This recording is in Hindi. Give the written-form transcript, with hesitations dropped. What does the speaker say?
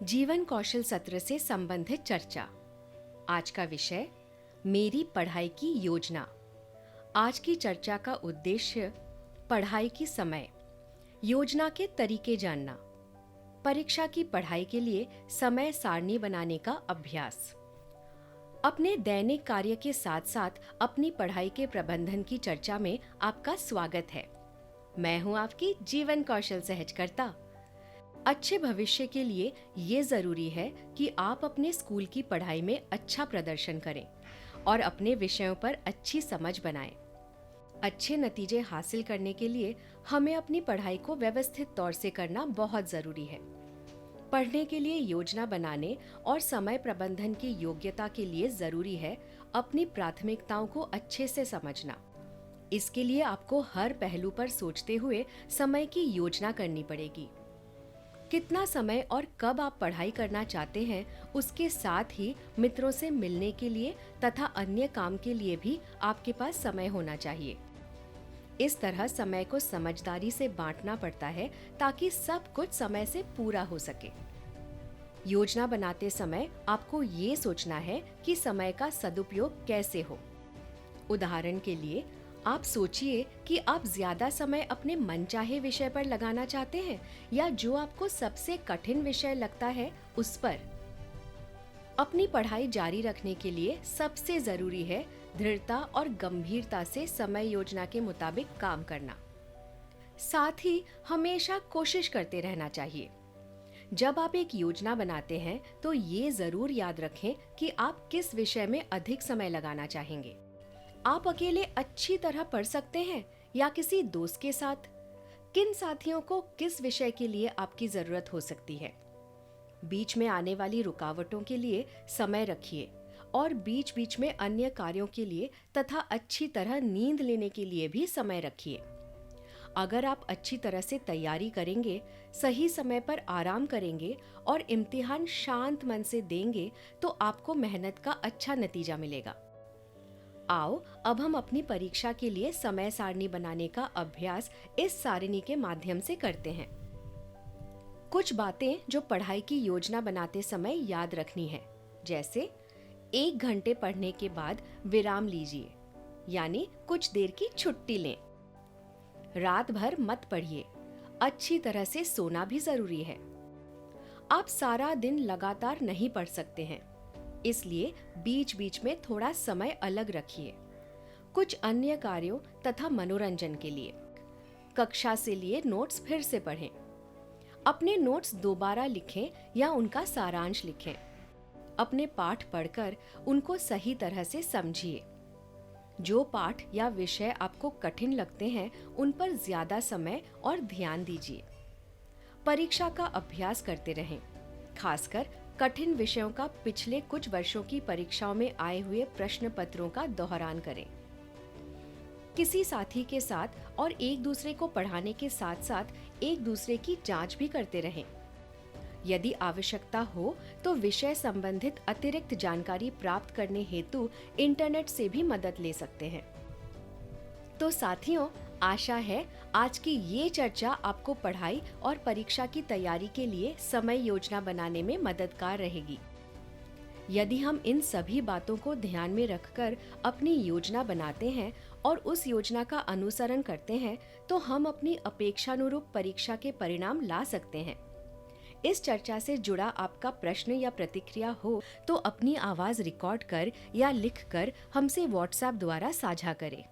जीवन कौशल सत्र से संबंधित चर्चा। आज का विषय मेरी पढ़ाई की योजना। आज की चर्चा का उद्देश्य पढ़ाई की समय योजना के तरीके जानना, परीक्षा की पढ़ाई के लिए समय सारणी बनाने का अभ्यास। अपने दैनिक कार्य के साथ साथ अपनी पढ़ाई के प्रबंधन की चर्चा में आपका स्वागत है। मैं हूं आपकी जीवन कौशल सहजकर्ता। अच्छे भविष्य के लिए ये जरूरी है कि आप अपने स्कूल की पढ़ाई में अच्छा प्रदर्शन करें और अपने विषयों पर अच्छी समझ बनाएं। अच्छे नतीजे हासिल करने के लिए हमें अपनी पढ़ाई को व्यवस्थित तौर से करना बहुत जरूरी है। पढ़ने के लिए योजना बनाने और समय प्रबंधन की योग्यता के लिए जरूरी है अपनी प्राथमिकताओं को अच्छे से समझना। इसके लिए आपको हर पहलू पर सोचते हुए समय की योजना करनी पड़ेगी। कितना समय और कब आप पढ़ाई करना चाहते हैं, उसके साथ ही मित्रों से मिलने के लिए तथा अन्य काम के लिए भी आपके पास समय होना चाहिए। इस तरह समय को समझदारी से बांटना पड़ता है ताकि सब कुछ समय से पूरा हो सके। योजना बनाते समय आपको ये सोचना है कि समय का सदुपयोग कैसे हो। उदाहरण के लिए आप सोचिए कि आप ज्यादा समय अपने मनचाहे विषय पर लगाना चाहते हैं या जो आपको सबसे कठिन विषय लगता है उस पर। अपनी पढ़ाई जारी रखने के लिए सबसे जरूरी है दृढ़ता और गंभीरता से समय योजना के मुताबिक काम करना। साथ ही हमेशा कोशिश करते रहना चाहिए। जब आप एक योजना बनाते हैं तो ये जरूर याद रखें कि आप किस विषय में अधिक समय लगाना चाहेंगे। आप अकेले अच्छी तरह पढ़ सकते हैं या किसी दोस्त के साथ? किन साथियों को किस विषय के लिए आपकी जरूरत हो सकती है? बीच में आने वाली रुकावटों के लिए समय रखिए और बीच बीच में अन्य कार्यों के लिए तथा अच्छी तरह नींद लेने के लिए भी समय रखिए। अगर आप अच्छी तरह से तैयारी करेंगे, सही समय पर आराम करेंगे और इम्तिहान शांत मन से देंगे तो आपको मेहनत का अच्छा नतीजा मिलेगा। आओ अब हम अपनी परीक्षा के लिए समय सारणी बनाने का अभ्यास इस सारणी के माध्यम से करते हैं। कुछ बातें जो पढ़ाई की योजना बनाते समय याद रखनी है, जैसे 1 घंटे पढ़ने के बाद विराम लीजिए, यानी कुछ देर की छुट्टी लें। रात भर मत पढ़िए, अच्छी तरह से सोना भी जरूरी है। आप सारा दिन लगातार नहीं पढ़ सकते हैं, इसलिए बीच बीच में थोड़ा समय अलग रखिए, कुछ अन्य कार्यों तथा मनोरंजन के लिए। कक्षा से लिए नोट्स फिर से पढ़ें। अपने नोट्स दोबारा लिखें या उनका सारांश लिखें। अपने पाठ पढ़कर उनको सही तरह से समझिए। जो पाठ या विषय आपको कठिन लगते हैं उन पर ज्यादा समय और ध्यान दीजिए। परीक्षा का अभ्यास करते रहें, खासकर कठिन विषयों का पिछले कुछ वर्षों की परीक्षाओं में आए हुए प्रश्न पत्रों का दोहरान करें। किसी साथी के साथ और एक दूसरे को पढ़ाने के साथ साथ एक दूसरे की जांच भी करते रहें। यदि आवश्यकता हो तो विषय संबंधित अतिरिक्त जानकारी प्राप्त करने हेतु इंटरनेट से भी मदद ले सकते हैं। तो साथियों, आशा है आज की ये चर्चा आपको पढ़ाई और परीक्षा की तैयारी के लिए समय योजना बनाने में मददगार रहेगी। यदि हम इन सभी बातों को ध्यान में रखकर अपनी योजना बनाते हैं और उस योजना का अनुसरण करते हैं तो हम अपनी अपेक्षानुरूप परीक्षा के परिणाम ला सकते हैं। इस चर्चा से जुड़ा आपका प्रश्न या प्रतिक्रिया हो तो अपनी आवाज रिकॉर्ड कर या लिख कर हमसे व्हाट्सएप द्वारा साझा करें।